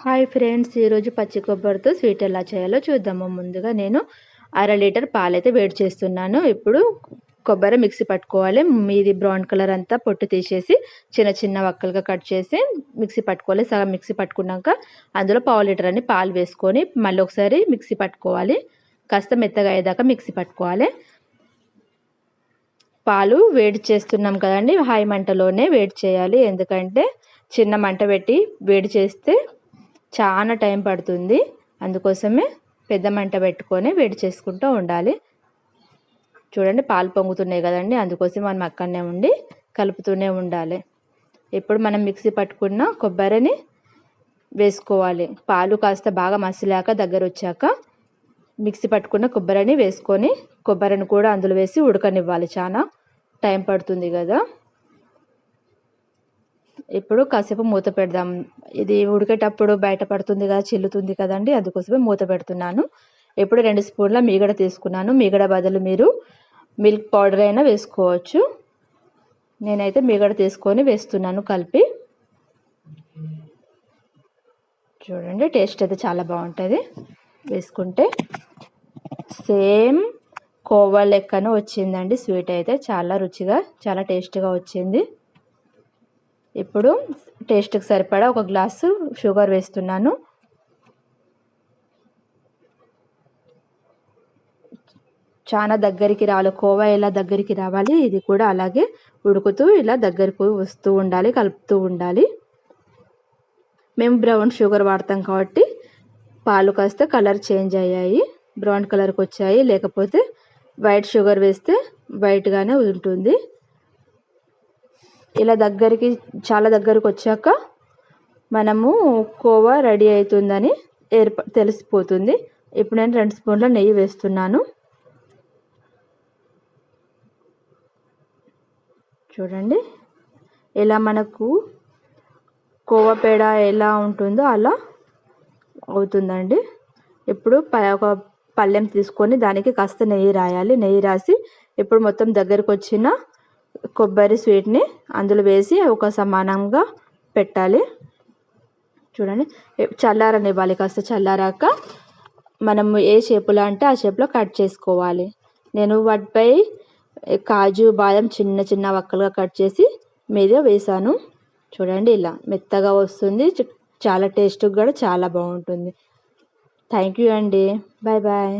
Hi friends, ఈరోజు పచ్చి కొబ్బరితో sweet ఎలా చేయాలో చూద్దాము. ముందుగా నేను 1/2 లీటర్ పాలైతే వేడి చేస్తున్నాను. ఇప్పుడు కొబ్బరి మిక్సీ పట్టుకోవాలి. మీది బ్రౌన్ కలర్ అంతా పొట్టు తీసేసి చిన్న చిన్న వక్కలుగా కట్ చేసి మిక్సీ పట్టుకోవాలి. సగం మిక్సీ పట్టుకున్నాక అందులో 1/2 లీటర్ అని పాలు వేసుకొని మళ్ళీ ఒకసారి మిక్సీ పట్టుకోవాలి. కాస్త మెత్తగా అయ్యేదాకా మిక్సీ పట్టుకోవాలి. పాలు వేడి చేస్తున్నాం కదండి, హై మంటలోనే వేడి చేయాలి. ఎందుకంటే చిన్న మంట పెట్టి వేడి చేస్తే చాలా టైం పడుతుంది. అందుకోసమే పెద్ద మంట పెట్టుకొని వేడి చేసుకుంటూ ఉండాలి. చూడండి, పాలు పొంగుతున్నాయి కదండి, అందుకోసం మనం అక్కడనే ఉండి కలుపుతూనే ఉండాలి. ఇప్పుడు మనం మిక్సీ పట్టుకున్న కొబ్బరిని వేసుకోవాలి. పాలు కాస్త బాగా మసిలాక దగ్గర వచ్చాక మిక్సీ పట్టుకున్న కొబ్బరిని వేసుకొని కొబ్బరిని కూడా అందులో వేసి ఉడకనివ్వాలి. చాలా టైం పడుతుంది కదా. ఇప్పుడు కాసేపు మూత పెడదాం. ఇది ఉడికేటప్పుడు బయట పడుతుంది కదా, చిల్లుతుంది కదండి, అందుకోసమే మూత పెడుతున్నాను. ఇప్పుడు 2 స్పూన్ల మీగడ తీసుకున్నాను. మీగడ బదులు మీరు మిల్క్ పౌడర్ అయినా వేసుకోవచ్చు. నేనైతే మీగడ తీసుకొని వేస్తున్నాను కలిపి. చూడండి, టేస్ట్ అయితే చాలా బాగుంటుంది వేసుకుంటే. సేమ్ కోవా లెక్కన వచ్చిందండి స్వీట్ అయితే. చాలా రుచిగా, చాలా టేస్ట్గా వచ్చింది. ఇప్పుడు టేస్ట్కి సరిపడా 1 గ్లాసు షుగర్ వేస్తున్నాను. చాలా దగ్గరికి రావాలి. కోవా ఎలా దగ్గరికి రావాలి, ఇది కూడా అలాగే ఉడుకుతూ ఇలా దగ్గరకు వస్తూ ఉండాలి, కలుపుతూ ఉండాలి. మేము బ్రౌన్ షుగర్ వాడతాం కాబట్టి పాలు కాస్త కలర్ చేంజ్ అయ్యాయి, బ్రౌన్ కలర్కి వచ్చాయి. లేకపోతే వైట్ షుగర్ వేస్తే వైట్గానే ఉంటుంది. ఇలా చాలా దగ్గరికి వచ్చాక మనము కోవా రెడీ అవుతుందని తెలిసిపోతుంది. ఇప్పుడు నేను 2 స్పూన్ల నెయ్యి వేస్తున్నాను. చూడండి, ఇలా మనకు కోవా పేడ ఎలా ఉంటుందో అలా అవుతుందండి. ఇప్పుడు ఒక పళ్ళెం తీసుకొని దానికి కాస్త నెయ్యి రాయాలి. నెయ్యి రాసి ఇప్పుడు మొత్తం దగ్గరకు వచ్చిన కొబ్బరి స్వీట్ని అందులో వేసి ఒక సమానంగా పెట్టాలి. చూడండి, చల్లారనివ్వాలి. కాస్త చల్లారాక మనము ఏ షేపులో అంటే ఆ షేప్లో కట్ చేసుకోవాలి. నేను వాటిపై కాజు బాదం చిన్న చిన్న వక్కలుగా కట్ చేసి మీద వేసాను. చూడండి, ఇలా మెత్తగా వస్తుంది. చాలా టేస్ట్గా కూడా చాలా బాగుంటుంది. థ్యాంక్ యూ అండి. Bye bye.